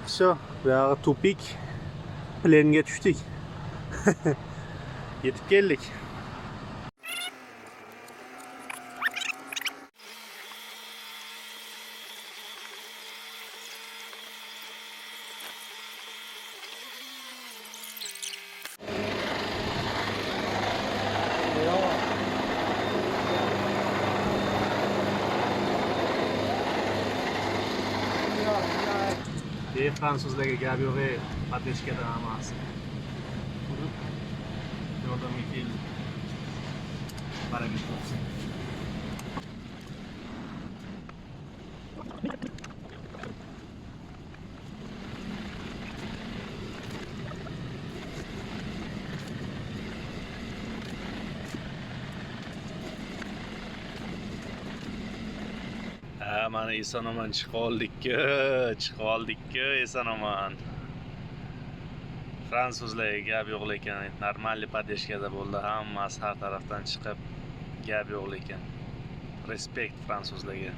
Все, buyog'i tupik. Plenga tushdik. Yetib keldik. Fransuzlarga gap yo'q, patechkadan emas. Yordamga keldi. Baraka bo'lsin. Mana eson-omon chiqib oldikku, eson-omon. Fransuzlarga gap yo'q ekan, normalniy patechkada bo'ldi. Hammasi har tarafdan chiqib, gap yo'q ekan. Respekt fransuzlarga.